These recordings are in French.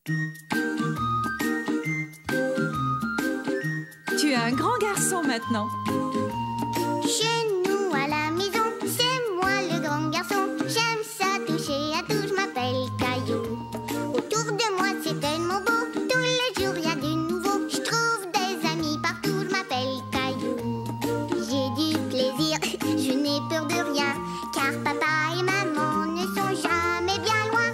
Tu es un grand garçon maintenant. Chez nous à la maison, c'est moi le grand garçon. J'aime ça toucher à tout, je m'appelle Caillou. Autour de moi c'est tellement beau, tous les jours il y a du nouveau. Je trouve des amis partout, je m'appelle Caillou. J'ai du plaisir, je n'ai peur de rien, car papa et maman ne sont jamais bien loin.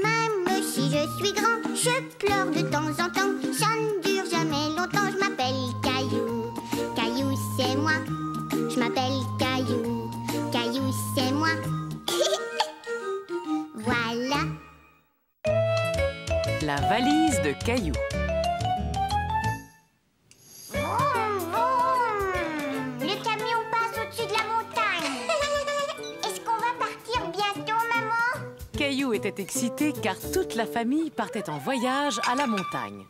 Même si je suis grand, je pleure de temps en temps. Ça ne dure jamais longtemps, je m'appelle Caillou. Caillou c'est moi, je m'appelle Caillou. Caillou c'est moi. Voilà. La valise de Caillou. Vroom, vroom. Le camion passe au-dessus de la montagne. Est-ce qu'on va partir bientôt, maman? Caillou était excité car toute la famille partait en voyage à la montagne.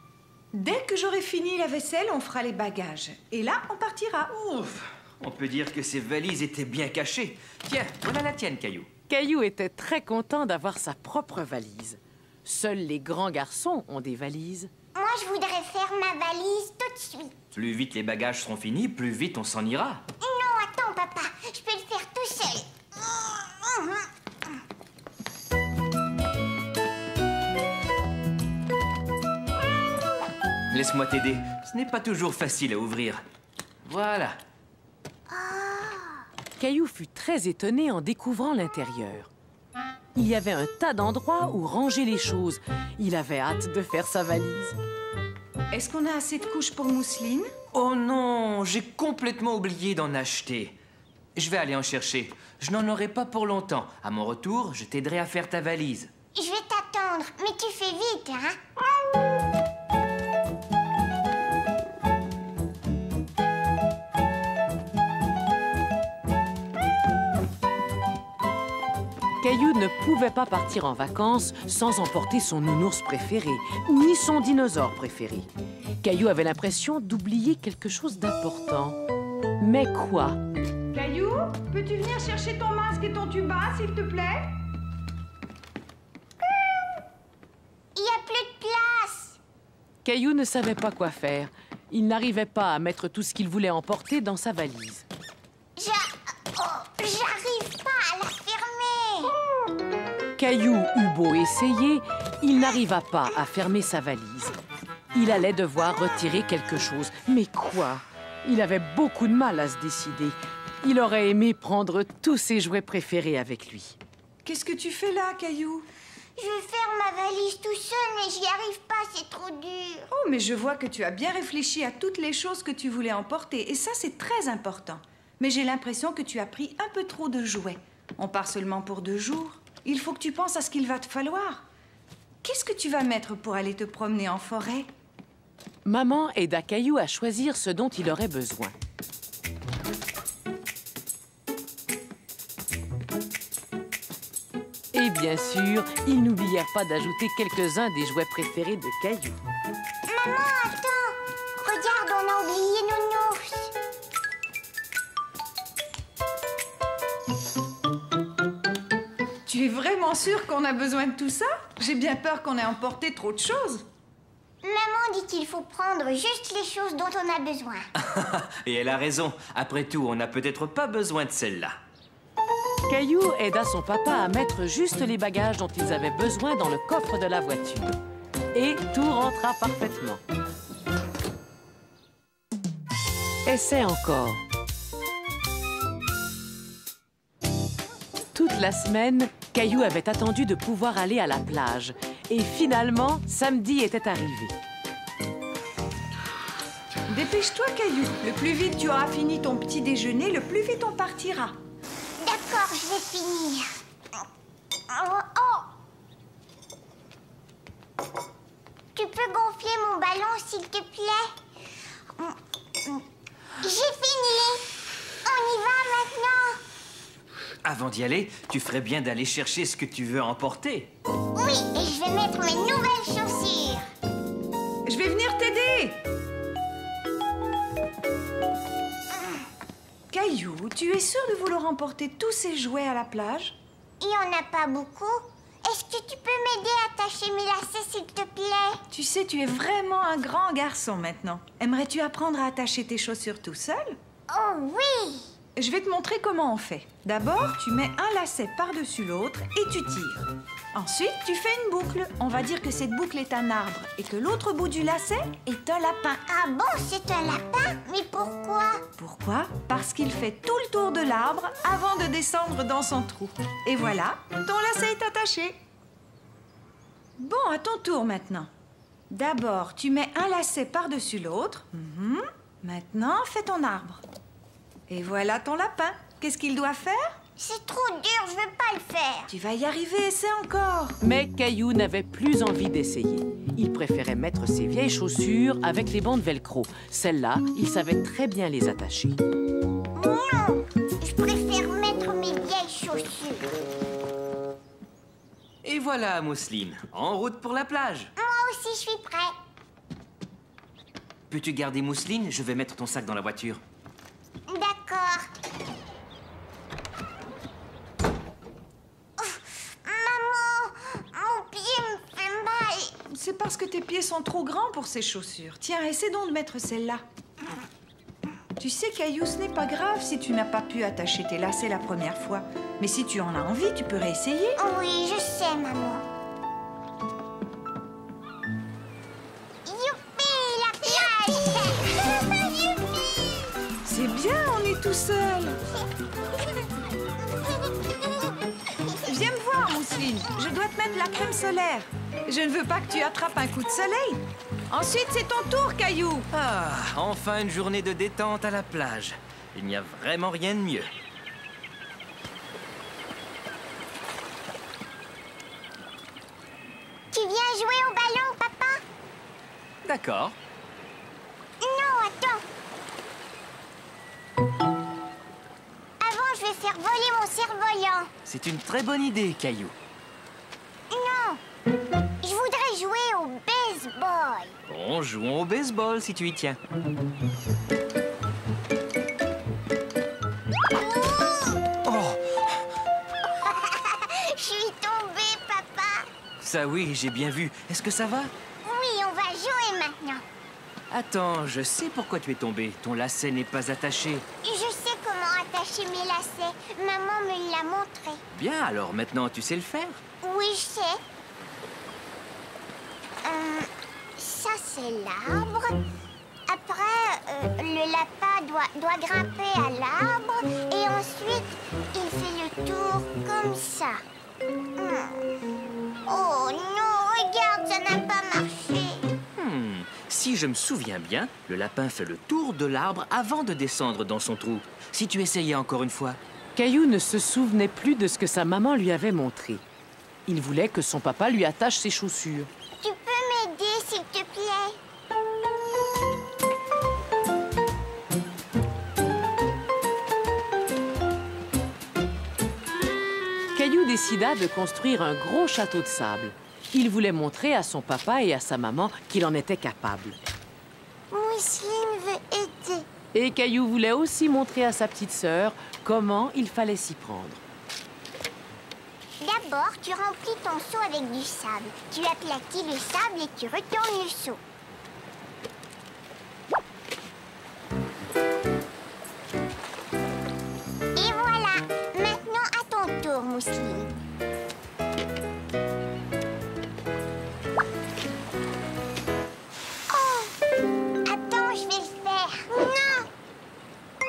Dès que j'aurai fini la vaisselle, on fera les bagages. Et là, on partira. Ouf! On peut dire que ces valises étaient bien cachées. Tiens, voilà la tienne, Caillou. Caillou était très content d'avoir sa propre valise. Seuls les grands garçons ont des valises. Moi, je voudrais faire ma valise tout de suite. Plus vite les bagages seront finis, plus vite on s'en ira. Non, attends, papa. Je peux le faire tout seul. Laisse-moi t'aider. Ce n'est pas toujours facile à ouvrir. Voilà. Caillou fut très étonné en découvrant l'intérieur. Il y avait un tas d'endroits où ranger les choses. Il avait hâte de faire sa valise. Est-ce qu'on a assez de couches pour mousseline? Oh non, j'ai complètement oublié d'en acheter. Je vais aller en chercher. Je n'en aurai pas pour longtemps. À mon retour, je t'aiderai à faire ta valise. Je vais t'attendre, mais tu fais vite, hein? Caillou ne pouvait pas partir en vacances sans emporter son nounours préféré, ni son dinosaure préféré. Caillou avait l'impression d'oublier quelque chose d'important. Mais quoi? Caillou, peux-tu venir chercher ton masque et ton tuba, s'il te plaît? Il n'y a plus de place. Caillou ne savait pas quoi faire. Il n'arrivait pas à mettre tout ce qu'il voulait emporter dans sa valise. J'arrive pas à la fermer. Caillou eut beau essayer, il n'arriva pas à fermer sa valise. Il allait devoir retirer quelque chose. Mais quoi? Il avait beaucoup de mal à se décider. Il aurait aimé prendre tous ses jouets préférés avec lui. Qu'est-ce que tu fais là, Caillou? Je vais faire ma valise tout seul, mais j'y arrive pas, c'est trop dur. Oh, mais je vois que tu as bien réfléchi à toutes les choses que tu voulais emporter. Et ça, c'est très important. Mais j'ai l'impression que tu as pris un peu trop de jouets. On part seulement pour 2 jours. Il faut que tu penses à ce qu'il va te falloir. Qu'est-ce que tu vas mettre pour aller te promener en forêt? Maman aida Caillou à choisir ce dont il aurait besoin. Et bien sûr, ils n'oublièrent pas d'ajouter quelques-uns des jouets préférés de Caillou. Maman, attends. Regarde, on a oublié Nounours. Tu es vraiment sûre qu'on a besoin de tout ça? J'ai bien peur qu'on ait emporté trop de choses. Maman dit qu'il faut prendre juste les choses dont on a besoin. Et elle a raison. Après tout, on n'a peut-être pas besoin de celle-là. Caillou aida son papa à mettre juste les bagages dont ils avaient besoin dans le coffre de la voiture. Et tout rentra parfaitement. Essaie encore. Toute la semaine, Caillou avait attendu de pouvoir aller à la plage. Et finalement, samedi était arrivé. Dépêche-toi, Caillou. Le plus vite tu auras fini ton petit déjeuner, le plus vite on partira. D'accord, je vais finir. Tu peux gonfler mon ballon, s'il te plaît? J'ai fini. On y va maintenant? Avant d'y aller, tu ferais bien d'aller chercher ce que tu veux emporter. Oui, et je vais mettre mes nouvelles chaussures. Je vais venir t'aider. Caillou, tu es sûr de vouloir emporter tous ces jouets à la plage? Il n'y en a pas beaucoup. Est-ce que tu peux m'aider à attacher mes lacets, s'il te plaît? Tu sais, tu es vraiment un grand garçon maintenant. Aimerais-tu apprendre à attacher tes chaussures tout seul? Oh oui! Je vais te montrer comment on fait. D'abord, tu mets un lacet par-dessus l'autre et tu tires. Ensuite, tu fais une boucle. On va dire que cette boucle est un arbre et que l'autre bout du lacet est un lapin. Ah bon, c'est un lapin? Mais pourquoi? Pourquoi? Parce qu'il fait tout le tour de l'arbre avant de descendre dans son trou. Et voilà, ton lacet est attaché. Bon, à ton tour maintenant. D'abord, tu mets un lacet par-dessus l'autre. Maintenant, fais ton arbre. Et voilà ton lapin. Qu'est-ce qu'il doit faire? C'est trop dur, je veux pas le faire. Tu vas y arriver, essaie encore. Mais Caillou n'avait plus envie d'essayer. Il préférait mettre ses vieilles chaussures avec les bandes velcro. Celles-là, il savait très bien les attacher. Non, je préfère mettre mes vieilles chaussures. Et voilà, Mousseline, en route pour la plage. Moi aussi, je suis prêt. Peux-tu garder Mousseline? Je vais mettre ton sac dans la voiture. D'accord. Maman, mon pied me fait mal. C'est parce que tes pieds sont trop grands pour ces chaussures. Tiens, essaie donc de mettre celle-là. Tu sais, Caillou, ce n'est pas grave si tu n'as pas pu attacher tes lacets la première fois. Mais si tu en as envie, tu peux réessayer. Oui, je sais, maman. Youpi, la plage. Youpi. C'est bien, on est tout seul. Viens me voir, Mousseline. Je dois te mettre la crème solaire. Je ne veux pas que tu attrapes un coup de soleil. Ensuite, c'est ton tour, Caillou. Ah, enfin une journée de détente à la plage. Il n'y a vraiment rien de mieux. Tu viens jouer au ballon, papa? D'accord. Non, attends. Avant, je vais faire voler mon cerf-volant. C'est une très bonne idée, Caillou. Non, je voudrais jouer au baseball. Bon, jouons au baseball si tu y tiens. Oh, Je suis tombée, papa. ça oui, j'ai bien vu. Est-ce que ça va? Oui, on va jouer maintenant. Attends, je sais pourquoi tu es tombé. Ton lacet n'est pas attaché. Je sais comment attacher mes lacets. Maman me l'a montré. Bien, alors maintenant tu sais le faire. Oui, je sais. Ça, c'est l'arbre. Après, le lapin doit grimper à l'arbre. Et ensuite, il fait le tour comme ça. Oh non, regarde, ça n'a pas marché. Si je me souviens bien, le lapin fait le tour de l'arbre avant de descendre dans son trou. Si tu essayais encore une fois. Caillou ne se souvenait plus de ce que sa maman lui avait montré. Il voulait que son papa lui attache ses chaussures. Tu peux m'aider, s'il te plaît? Caillou décida de construire un gros château de sable. Il voulait montrer à son papa et à sa maman qu'il en était capable. Mousseline veut aider. Et Caillou voulait aussi montrer à sa petite sœur comment il fallait s'y prendre. D'abord, tu remplis ton seau avec du sable. Tu aplatis le sable et tu retournes le seau. Et voilà. Maintenant, à ton tour, Mousseline. Oh! Attends, je vais le faire. Non!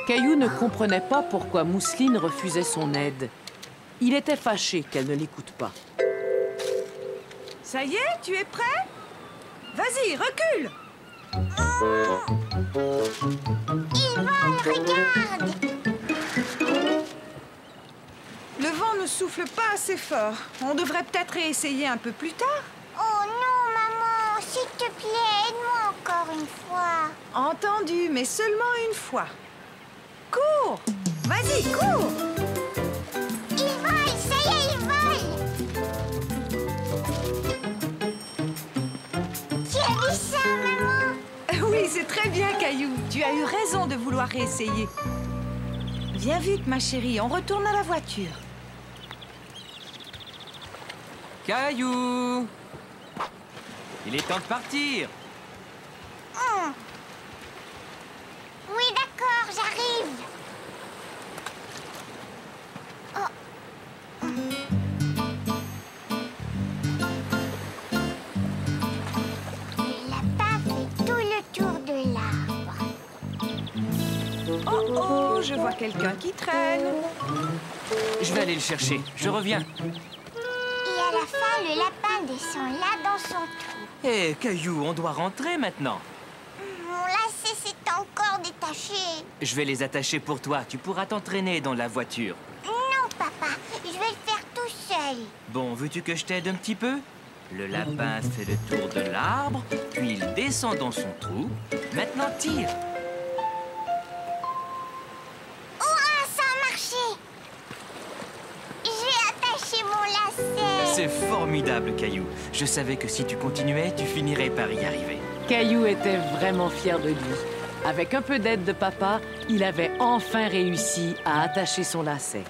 Caillou ne comprenait pas pourquoi Mousseline refusait son aide. Il était fâché qu'elle ne l'écoute pas. Ça y est, tu es prêt? Vas-y, recule. Il vole, regarde! Le vent ne souffle pas assez fort. On devrait peut-être réessayer un peu plus tard. Oh non, maman, s'il te plaît, aide-moi encore une fois. Entendu, mais seulement une fois. Cours! Vas-y, cours! Il vole, ça y est, il vole. Tu as vu ça, maman? Oui, c'est très bien, Caillou. Tu as eu raison de vouloir réessayer. Viens vite, ma chérie, on retourne à la voiture. Caillou! Il est temps de partir. Oui, d'accord, j'arrive. Le lapin fait tout le tour de l'arbre. Oh oh, je vois quelqu'un qui traîne. Je vais aller le chercher. Je reviens. Et à la fin, le lapin descend là dans son trou. Hé, Caillou, on doit rentrer maintenant. Mon lacet s'est encore détaché. Je vais les attacher pour toi. Tu pourras t'entraîner dans la voiture. Non, papa, je vais le faire tout seul. Bon, veux-tu que je t'aide un petit peu? Le lapin fait le tour de l'arbre, puis il descend dans son trou. Maintenant, tire. Hurrah, ça a marché. J'ai attaché mon lacet. C'est formidable, Caillou. Je savais que si tu continuais, tu finirais par y arriver. Caillou était vraiment fier de lui. Avec un peu d'aide de papa, il avait enfin réussi à attacher son lacet.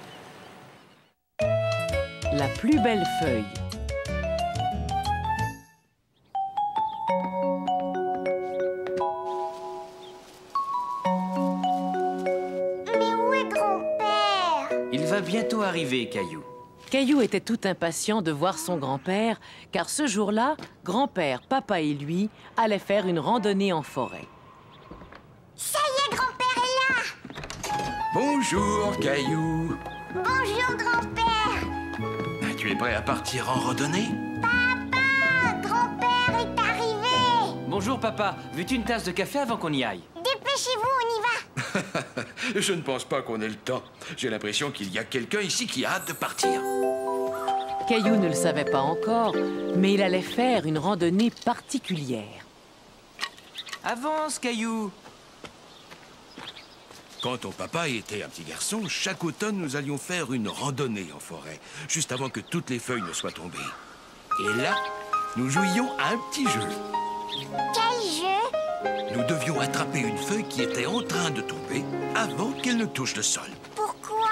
La plus belle feuille. Mais où est grand-père? Il va bientôt arriver, Caillou. Caillou était tout impatient de voir son grand-père, car ce jour-là, grand-père, papa et lui allaient faire une randonnée en forêt. Ça y est, grand-père est là. Bonjour, Caillou. Bonjour, grand-père. Tu es prêt à partir en randonnée? Papa, grand-père est arrivé. Bonjour, papa. Veux-tu une tasse de café avant qu'on y aille? Dépêchez-vous, on y va. Je ne pense pas qu'on ait le temps. J'ai l'impression qu'il y a quelqu'un ici qui a hâte de partir. Caillou ne le savait pas encore, mais il allait faire une randonnée particulière. Avance, Caillou. Quand ton papa était un petit garçon, chaque automne, nous allions faire une randonnée en forêt, juste avant que toutes les feuilles ne soient tombées. Et là, nous jouions à un petit jeu. Quel jeu? Nous devions attraper une feuille qui était en train de tomber avant qu'elle ne touche le sol. Pourquoi?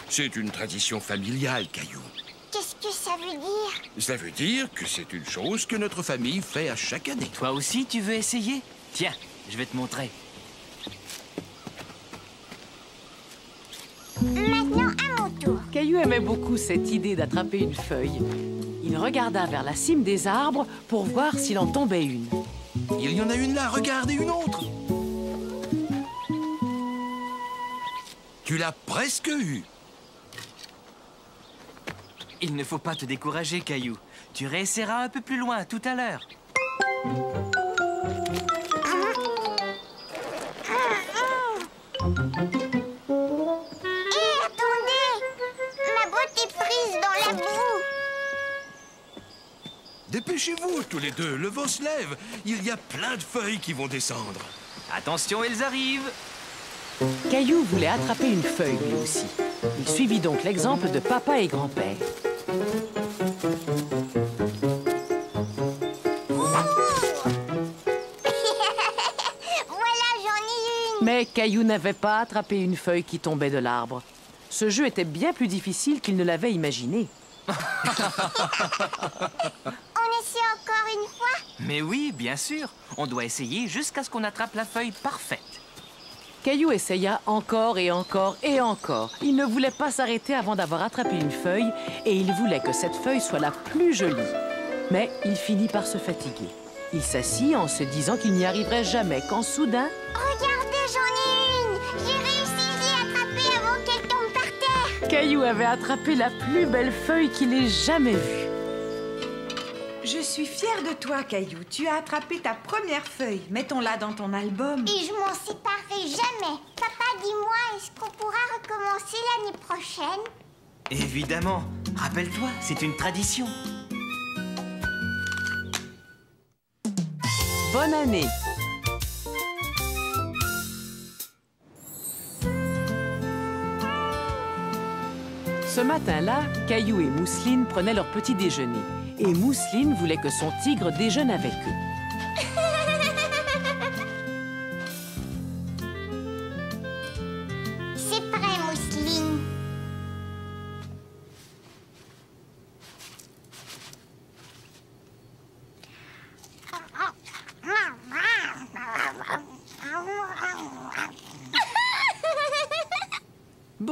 C'est une tradition familiale, Caillou. Qu'est-ce que ça veut dire? Ça veut dire que c'est une chose que notre famille fait à chaque année. Toi aussi, tu veux essayer? Tiens, je vais te montrer. Maintenant, à mon tour. Caillou aimait beaucoup cette idée d'attraper une feuille. Il regarda vers la cime des arbres pour voir s'il en tombait une. Il y en a une là, regarde, et une autre. Tu l'as presque eu. Il ne faut pas te décourager, Caillou. Tu réessayeras un peu plus loin tout à l'heure. Hé, attendez! Ma botte est prise dans la boue. Dépêchez-vous, tous les deux, le vent se lève. Il y a plein de feuilles qui vont descendre. Attention, elles arrivent. Caillou voulait attraper une feuille lui aussi. Il suivit donc l'exemple de papa et grand-père. Voilà, j'en ai une. Mais Caillou n'avait pas attrapé une feuille qui tombait de l'arbre. Ce jeu était bien plus difficile qu'il ne l'avait imaginé. On essaie encore une fois? Mais oui, bien sûr. On doit essayer jusqu'à ce qu'on attrape la feuille parfaite. Caillou essaya encore et encore et encore. Il ne voulait pas s'arrêter avant d'avoir attrapé une feuille et il voulait que cette feuille soit la plus jolie. Mais il finit par se fatiguer. Il s'assit en se disant qu'il n'y arriverait jamais quand soudain... Regardez, j'en ai une. J'ai réussi, j'ai attrapé avant qu'elle tombe par terre. Caillou avait attrapé la plus belle feuille qu'il ait jamais vue. Je suis fière de toi, Caillou. Tu as attrapé ta première feuille. Mettons-la dans ton album. Et je m'en séparerai jamais. Papa, dis-moi, est-ce qu'on pourra recommencer l'année prochaine? Évidemment. Rappelle-toi, c'est une tradition. Bonne année! Ce matin-là, Caillou et Mousseline prenaient leur petit déjeuner. Et Mousseline voulait que son tigre déjeune avec eux. C'est prêt, Mousseline.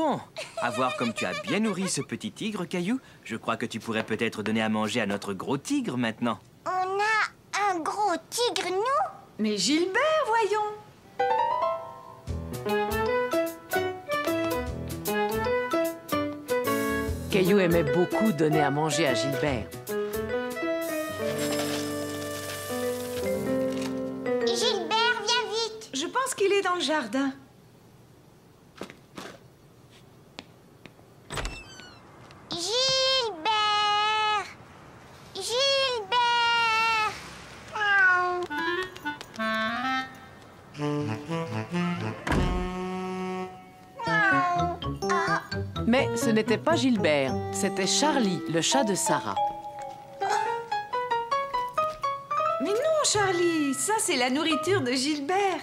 Bon, à voir comme tu as bien nourri ce petit tigre, Caillou. Je crois que tu pourrais peut-être donner à manger à notre gros tigre maintenant. On a un gros tigre, nous? Mais Gilbert, voyons. Caillou aimait beaucoup donner à manger à Gilbert. Gilbert, viens vite. Je pense qu'il est dans le jardin. Gilbert! Gilbert! Mais ce n'était pas Gilbert, c'était Charlie, le chat de Sarah. Mais non, Charlie, ça c'est la nourriture de Gilbert.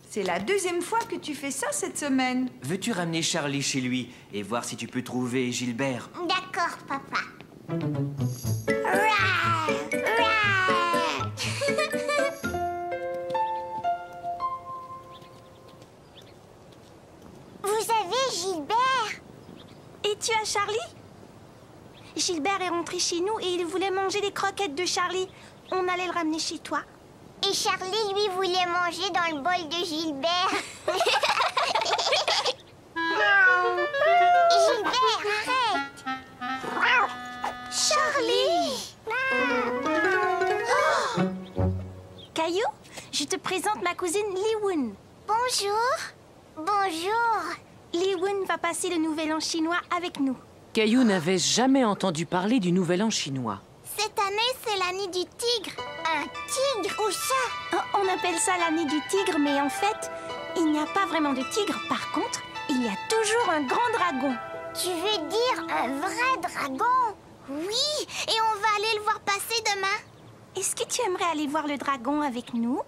C'est la deuxième fois que tu fais ça cette semaine. Veux-tu ramener Charlie chez lui et voir si tu peux trouver Gilbert? D'accord, papa. Rouah! Rouah! Vous avez Gilbert? Et tu as Charlie? Gilbert est rentré chez nous et il voulait manger les croquettes de Charlie. On allait le ramener chez toi. Et Charlie, lui, voulait manger dans le bol de Gilbert. Gilbert, arrête! Charlie! Caillou, je te présente ma cousine Li-Woon. Bonjour. Bonjour. Li-Woon va passer le nouvel an chinois avec nous. Caillou n'avait jamais entendu parler du Nouvel An chinois. Cette année, c'est l'année du tigre. Un tigre? Où ça? Oh, on appelle ça l'année du tigre, mais en fait, il n'y a pas vraiment de tigre. Par contre, il y a toujours un grand dragon. Tu veux dire un vrai dragon? Oui, et on va aller le voir passer demain. Est-ce que tu aimerais aller voir le dragon avec nous?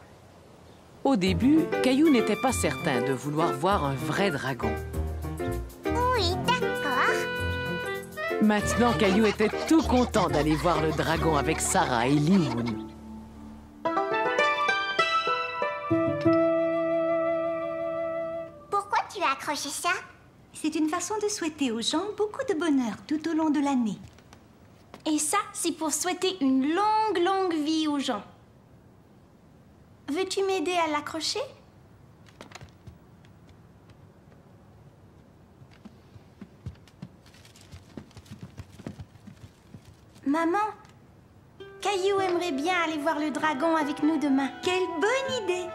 Au début, Caillou n'était pas certain de vouloir voir un vrai dragon. Oui, d'accord. Maintenant, Caillou était tout content d'aller voir le dragon avec Sarah et Li-Woon. Pourquoi tu as accroché ça? C'est une façon de souhaiter aux gens beaucoup de bonheur tout au long de l'année. Et ça, c'est pour souhaiter une longue, longue vie aux gens. Veux-tu m'aider à l'accrocher? Maman, Caillou aimerait bien aller voir le dragon avec nous demain. Quelle bonne idée!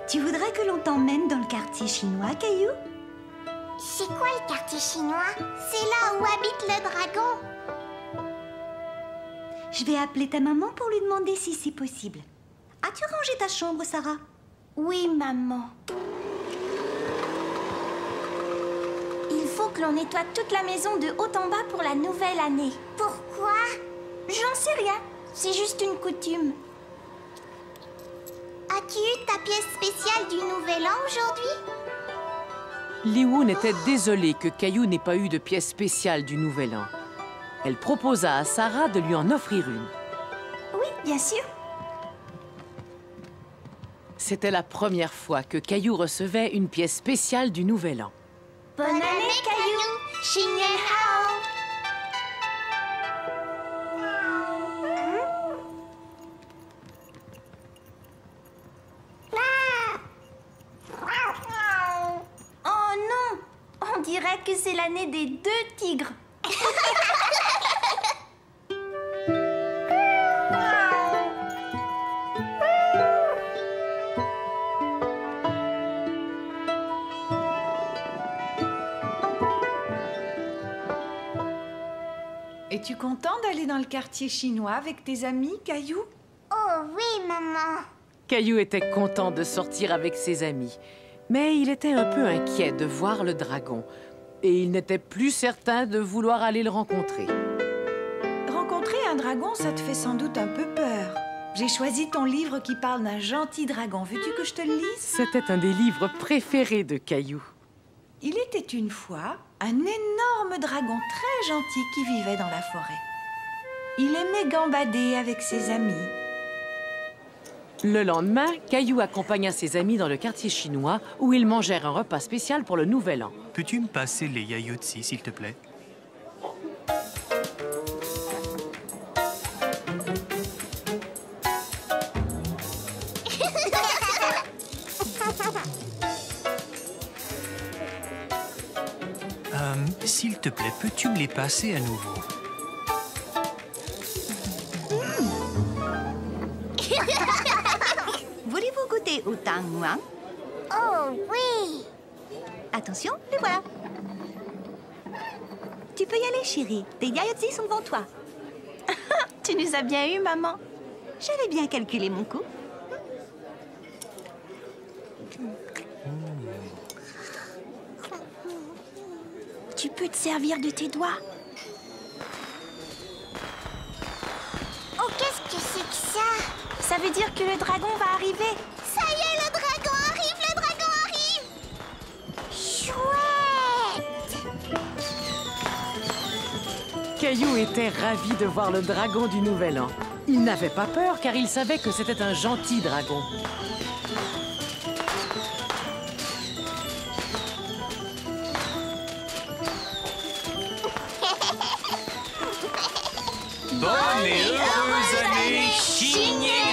Tu voudrais que l'on t'emmène dans le quartier chinois, Caillou? C'est quoi le quartier chinois? C'est là où habite le dragon. Je vais appeler ta maman pour lui demander si c'est possible. As-tu rangé ta chambre, Sarah? Oui, maman. Il faut que l'on nettoie toute la maison de haut en bas pour la nouvelle année. Pourquoi? J'en sais rien. C'est juste une coutume. As-tu eu ta pièce spéciale du Nouvel An aujourd'hui? Li-Woon était désolée que Caillou n'ait pas eu de pièce spéciale du Nouvel An. Elle proposa à Sarah de lui en offrir une. Oui, bien sûr. C'était la première fois que Caillou recevait une pièce spéciale du Nouvel An. Bonne année, Caillou. Xin Nian Hao. Oh non! On dirait que c'est l'année des 2 tigres. Es-tu content d'aller dans le quartier chinois avec tes amis, Caillou? Oh oui, maman. Caillou était content de sortir avec ses amis, mais il était un peu inquiet de voir le dragon et il n'était plus certain de vouloir aller le rencontrer. Rencontrer un dragon, ça te fait sans doute un peu peur. J'ai choisi ton livre qui parle d'un gentil dragon. Veux-tu que je te le lise? C'était un des livres préférés de Caillou. Il était une fois un énorme dragon très gentil qui vivait dans la forêt. Il aimait gambader avec ses amis. Le lendemain, Caillou accompagna ses amis dans le quartier chinois où ils mangèrent un repas spécial pour le Nouvel An. Peux-tu me passer les yaourtsi, s'il te plaît? S'il te plaît, peux-tu me les passer à nouveau? Voulez-vous goûter au tang muang? Oh oui. Attention, les voilà. Tu peux y aller, chérie. Tes yaourtsi sont devant toi. Tu nous as bien eu, maman. J'avais bien calculé mon coup. Tu peux te servir de tes doigts. Oh, qu'est-ce que c'est que ça? Ça veut dire que le dragon va arriver. Ça y est, le dragon arrive, le dragon arrive. Chouette. Caillou était ravi de voir le dragon du Nouvel An. Il n'avait pas peur car il savait que c'était un gentil dragon. Bonne et heureuse année, Chigné